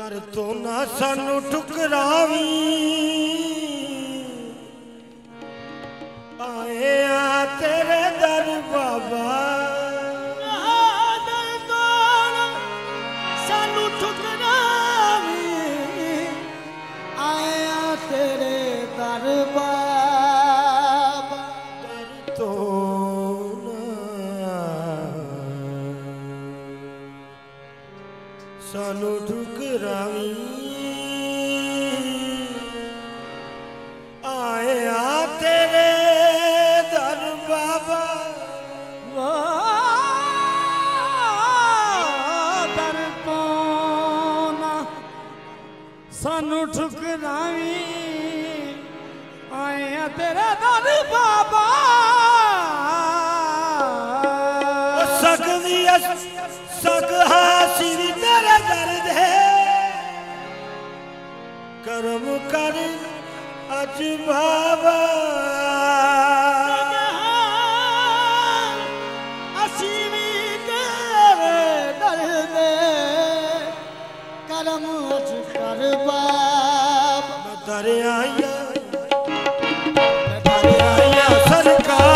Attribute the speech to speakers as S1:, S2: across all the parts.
S1: दर तो ना सानू ठुकरावी आए आ तेरे दर बाबा
S2: दर तो सानू ठुकरावी आए आ तेरे दर बाबा
S1: दर तो सानू ठुकरावी आए आ तेरे दर बाबा
S2: दर तो ना सानू ठुकरावी आए आ तेरे दर बाबा
S1: सकदी सक हासी भी तेरे दर्द है करम कर अज बाबा
S2: असी भी तेरे दर्द करम अज कर बाबा
S1: दरियाया सरकार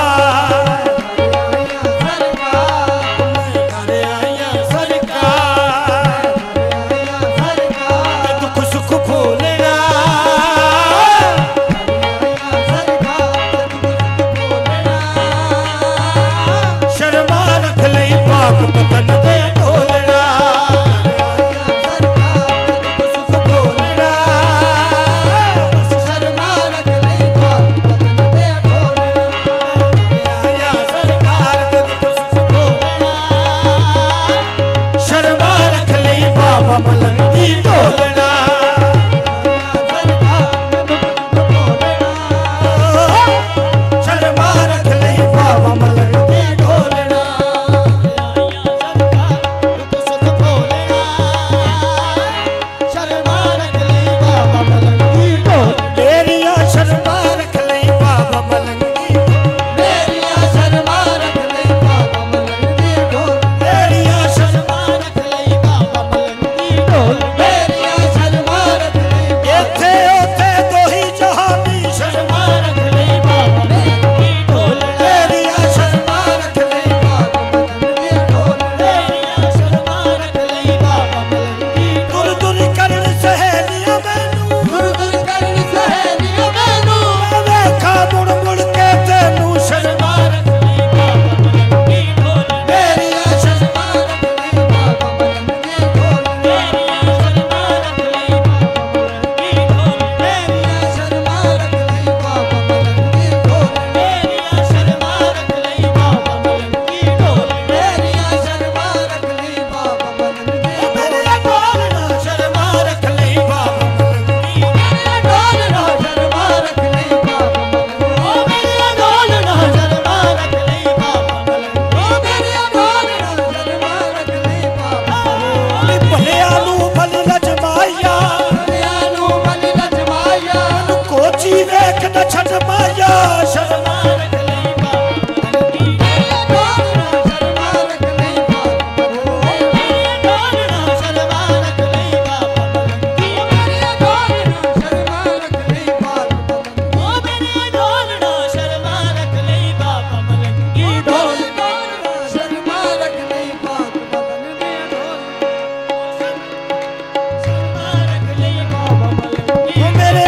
S2: मेरे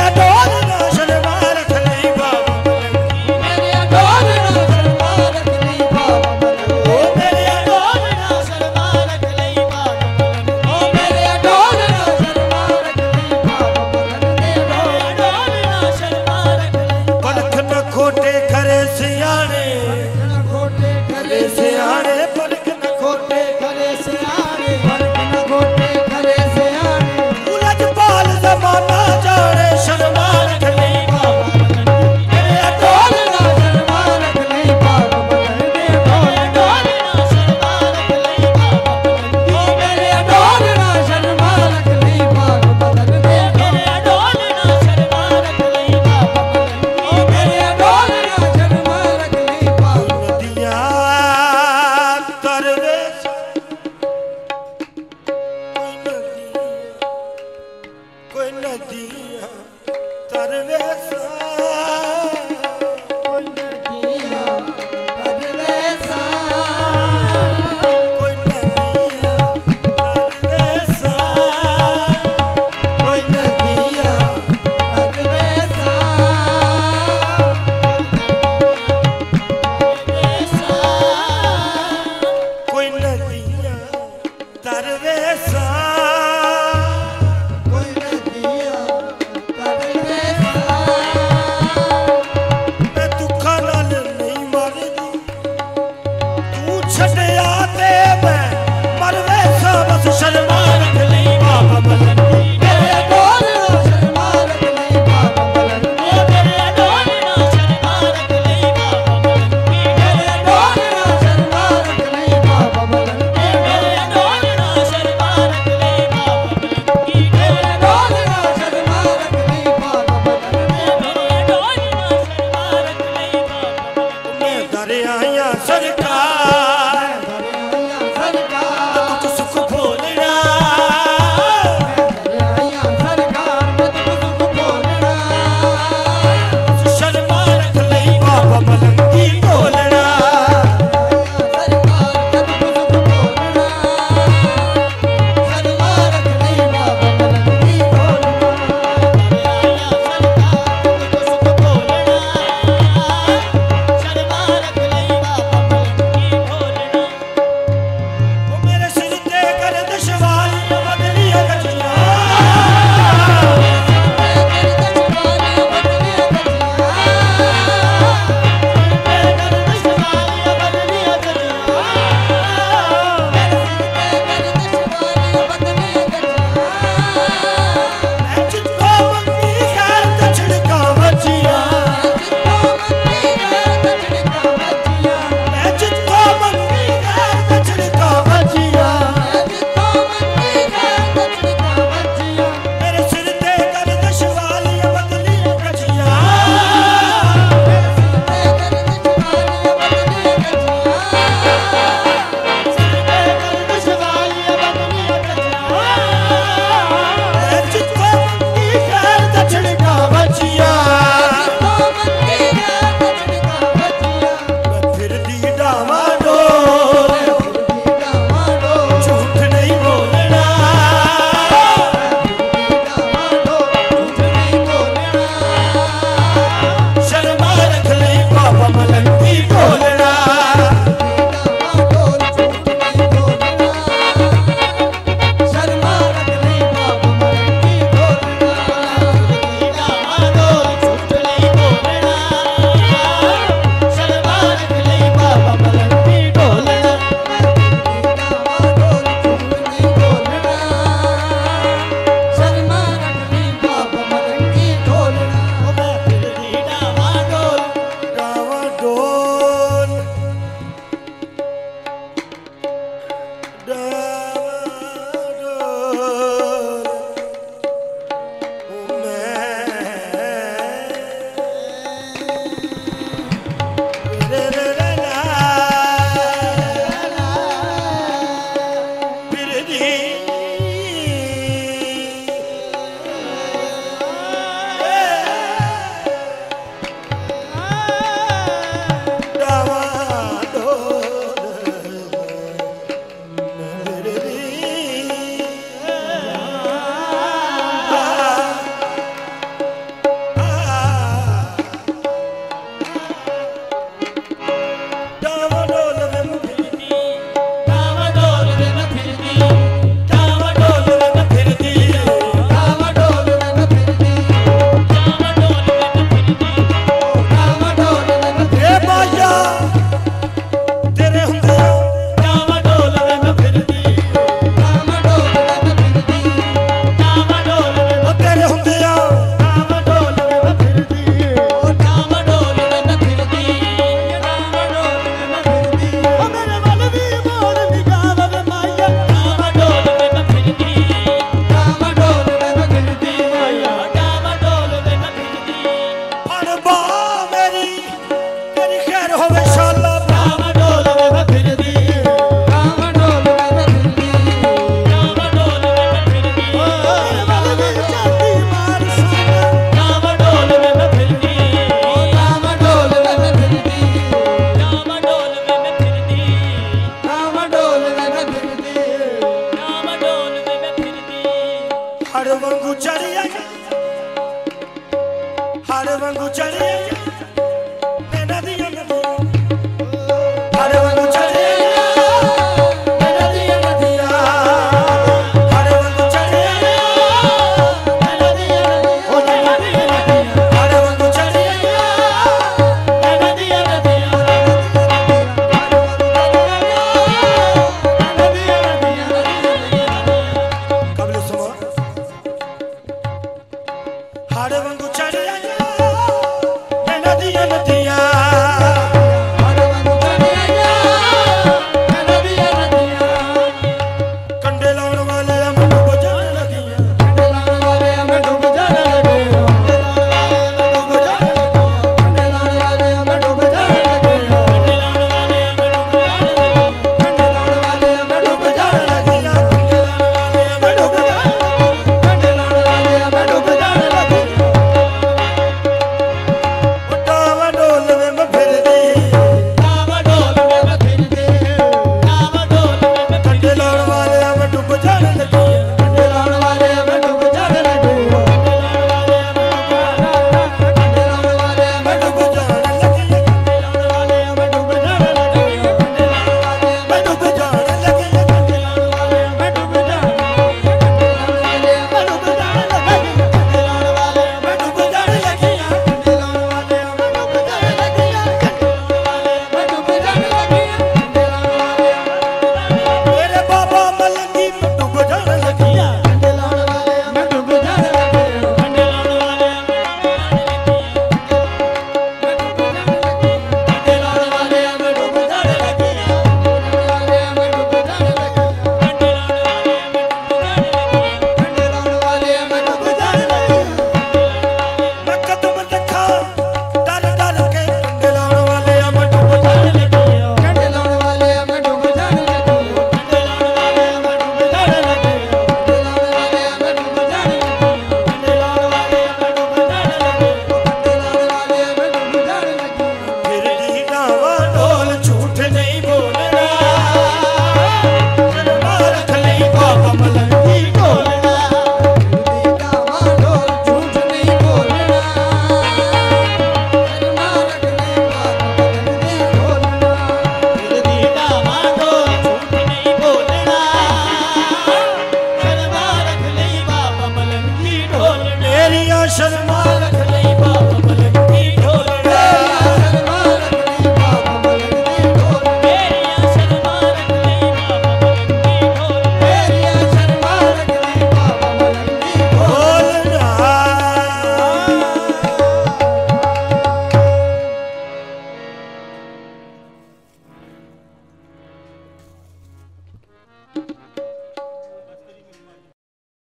S1: ते मैं मरवे सा बस शर्मा रख ले बाबा मलंगी
S2: तेरे ढोल ना शर्मा रख ले बाबा मलंगी
S1: तेरे ढोल ना शर्मा रख ले बाबा मलंगी
S2: तेरे ढोल ना शर्मा रख ले बाबा मलंगी
S1: तेरे ढोल ना शर्मा रख ले बाबा मलंगी
S2: तेरे ढोल ना शर्मा रख ले बाबा मलंगी
S1: तेरे ढोल ना शर्मा रख ले बाबा मैं दरिया सरकार
S2: सरकार
S1: तुझ सुख भोलना
S2: सरकार में तू सुख बोलना
S1: शर्मा रख ले बाबा मलंगी बोलना
S2: सरकार में तू सुख बोलना शर्मा रख ले बाबा मलंगी बोलना
S1: मेरे सिर ते कर दशवाल बदलिया गजिया जितो मंगी खैर दछड़ का बजिया जितो मंगी खैर दछड़ का बजिया मेरे सिर ते कर दशवाल बदलिया गजिया जितो मंगी खैर दछड़ का बजिया फिर दी डावा डोल झूठ नहीं बोलना शर्मा रख ले बाबा मलंगी बोलना शर्मा रख ले बाबा मलंगी बोलना मैं फिर दी डावा डोल